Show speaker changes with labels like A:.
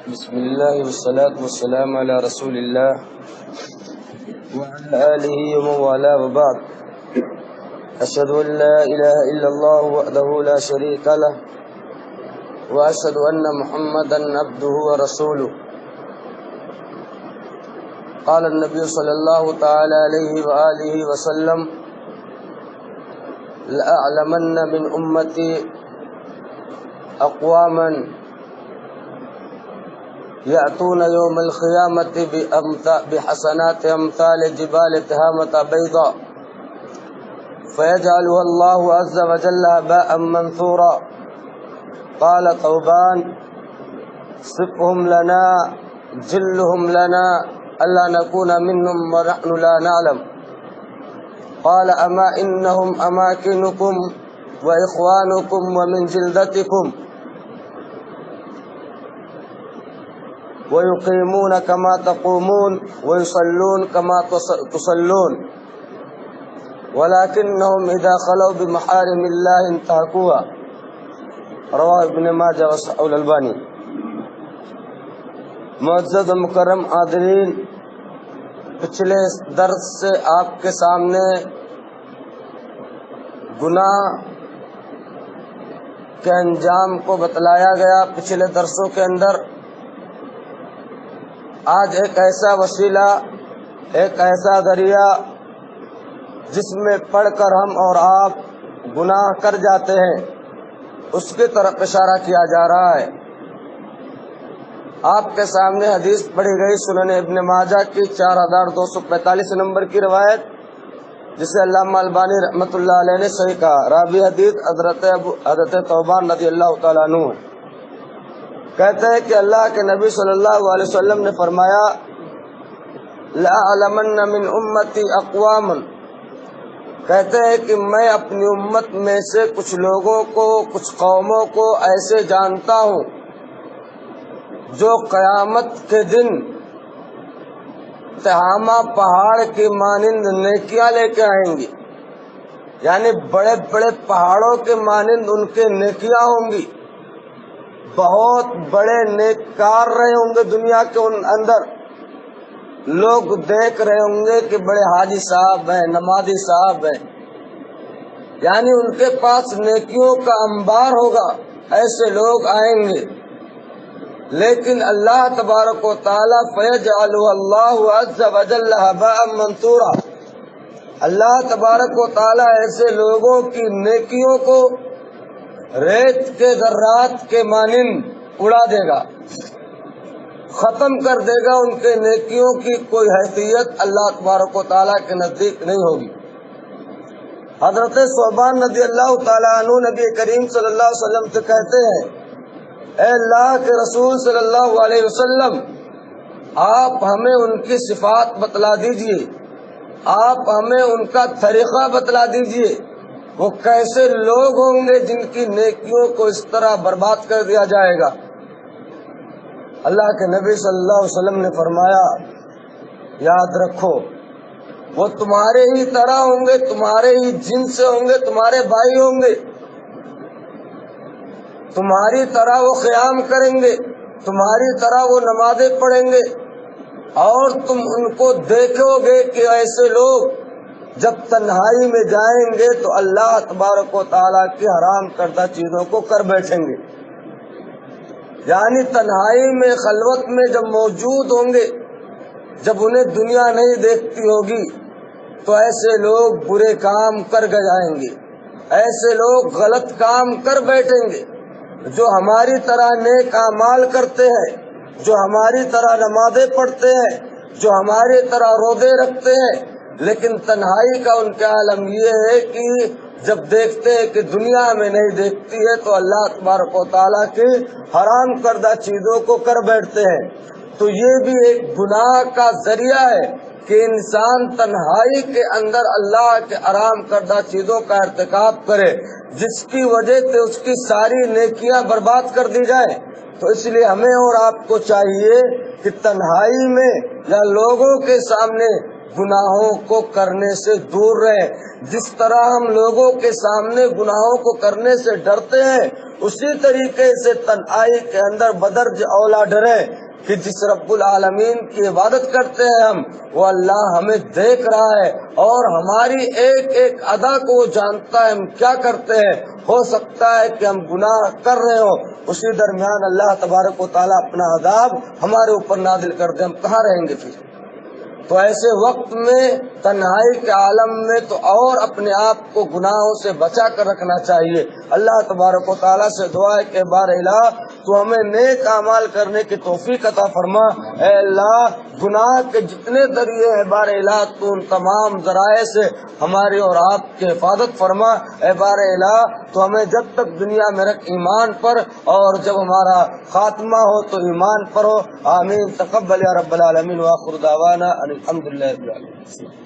A: بسم الله والصلاة والسلام على رسول الله وعلى آله ومن والاه وبعد. أشهد أن لا إله إلا الله وحده لا شريك له وأشهد أن محمدا عبده ورسوله. قال النبي صلى الله تعالى عليه وآله وسلم: لأعلمن من أمتي أقواما يأتون يوم القيامة بحسنات أمثال جبال تهامة بيضاء فيجعلها الله عز وجل هباء منثورا. قال ثوبان: صفهم لنا جلهم لنا ألا نكون منهم ونحن لا نعلم. قال: أما إنهم أماكنكم وإخوانكم ومن جلدتكم ويقيمون كما تقومون ويصلون كما تصلون ولكنهم إذا خلوا بمحارم الله انتهكوها. رواه ابن ماجہ وصححہ الالبانی. معزز و مکرم حاضرین، پچھلے درس سے آپ کے سامنے گناہ کے انجام کو بتلایا گیا. پچھلے درسوں کے اندر آج ایک ایسا وسیلہ، ایک ایسا ذریعہ جس میں پڑھ کر ہم اور آپ گناہ کر جاتے ہیں، اس کی طرف اشارہ کیا جا رہا ہے. آپ کے سامنے حدیث پڑھی گئی سنن ابن ماجہ کی 4245 نمبر کی روایت، جسے علامہ البانی رحمۃ اللہ علیہ نے صحیح کہا. راوی حدیث حضرت ثوبان رضی اللہ تعالیٰ عنہ کہتے ہیں کہ اللہ کے نبی صلی اللہ علیہ وسلم نے فرمایا: لَأَعْلَمَنَّ مِنْ أُمَّتِي أَقْوَامًا، کہتے ہیں کہ میں اپنی امت میں سے کچھ لوگوں کو، کچھ قوموں کو ایسے جانتا ہوں جو قیامت کے دن تہامہ پہاڑ کی مانند نیکیاں لے کے آئیں گی. یعنی بڑے بڑے پہاڑوں کے مانند ان کے نیکیاں ہوں گی. بہت بڑے نیک کار رہے ہوں گے دنیا کے اندر. لوگ دیکھ رہے ہوں گے کہ بڑے حاجی صاحب ہیں، نمازی صاحب ہیں، یعنی ان کے پاس نیکیوں کا انبار ہوگا. ایسے لوگ آئیں گے، لیکن اللہ تبارک و تعالیٰ فَيَجْعَلُهُ اللَّهُ عَزَّ وَجَلَّ هَبَاءً مَنثُورًا، اللہ تبارک و تعالیٰ ایسے لوگوں کی نیکیوں کو ریت کے ذرات کے مانند اڑا دے گا، ختم کر دے گا. ان کے نیکیوں کی کوئی حیثیت اللہ تبارک و تعالیٰ کے نزدیک نہیں ہوگی. حضرت ثوبان رضی اللہ تعالیٰ عنہ نبی کریم صلی اللہ علیہ وسلم سے کہتے ہیں: اے اللہ کے رسول صلی اللہ علیہ وسلم، آپ ہمیں ان کی صفات بتلا دیجئے، آپ ہمیں ان کا طریقہ بتلا دیجئے. وہ کیسے لوگ ہوں گے جن کی نیکیوں کو اس طرح برباد کر دیا جائے گا؟ اللہ کے نبی صلی اللہ علیہ وسلم نے فرمایا: یاد رکھو، وہ تمہارے ہی طرح ہوں گے، تمہارے ہی جن سے ہوں گے، تمہارے بھائی ہوں گے، تمہاری طرح وہ قیام کریں گے، تمہاری طرح وہ نمازیں پڑھیں گے. اور تم ان کو دیکھو گے کہ ایسے لوگ جب تنہائی میں جائیں گے تو اللہ تبارک و تعالیٰ کی حرام کردہ چیزوں کو کر بیٹھیں گے. یعنی تنہائی میں، خلوت میں جب موجود ہوں گے، جب انہیں دنیا نہیں دیکھتی ہوگی، تو ایسے لوگ برے کام کر جائیں گے، ایسے لوگ غلط کام کر بیٹھیں گے. جو ہماری طرح نیک اعمال کرتے ہیں، جو ہماری طرح نمازیں پڑھتے ہیں، جو ہماری طرح روزے رکھتے ہیں، لیکن تنہائی کا ان کا عالم یہ ہے کہ جب دیکھتے ہیں کہ دنیا میں نہیں دیکھتی ہے تو اللہ تبارک و تعالیٰ کی حرام کردہ چیزوں کو کر بیٹھتے ہیں. تو یہ بھی ایک گناہ کا ذریعہ ہے کہ انسان تنہائی کے اندر اللہ کے حرام کردہ چیزوں کا ارتکاب کرے، جس کی وجہ سے اس کی ساری نیکیاں برباد کر دی جائیں. تو اس لیے ہمیں اور آپ کو چاہیے کہ تنہائی میں یا لوگوں کے سامنے گناہوں کو کرنے سے دور رہیں. جس طرح ہم لوگوں کے سامنے گناہوں کو کرنے سے ڈرتے ہیں، اسی طریقے سے تنہائی کے اندر بدرج اولا ڈرے کہ جس رب العالمین کی عبادت کرتے ہیں ہم، وہ اللہ ہمیں دیکھ رہا ہے اور ہماری ایک ایک ادا کو وہ جانتا ہے ہم کیا کرتے ہیں۔ ہو سکتا ہے کہ ہم گناہ کر رہے ہو، اسی درمیان اللہ تبارک و تعالیٰ اپنا عذاب ہمارے اوپر نازل کر دے، ہم کہاں رہیں گے پھر؟ تو ایسے وقت میں تنہائی کے عالم میں تو اور اپنے آپ کو گناہوں سے بچا کر رکھنا چاہیے۔ اللہ تبارک و تعالیٰ سے دعا ہے کہ بار الہ تو ہمیں نیک اعمال کرنے کی توفیق عطا فرما۔ اے اللہ گناہ کے جتنے ذریعے ہیں بار الہ تو ان تمام ذرائع سے ہماری اور آپ کی حفاظت فرما۔ اے بار الہ تو ہمیں جب تک دنیا میں رکھ ایمان پر، اور جب ہمارا خاتمہ ہو تو ایمان پر ہو۔ آمین۔ تقبل یا رب العالمین۔ وآخر دعوانا الحمدللہ رب العالمین۔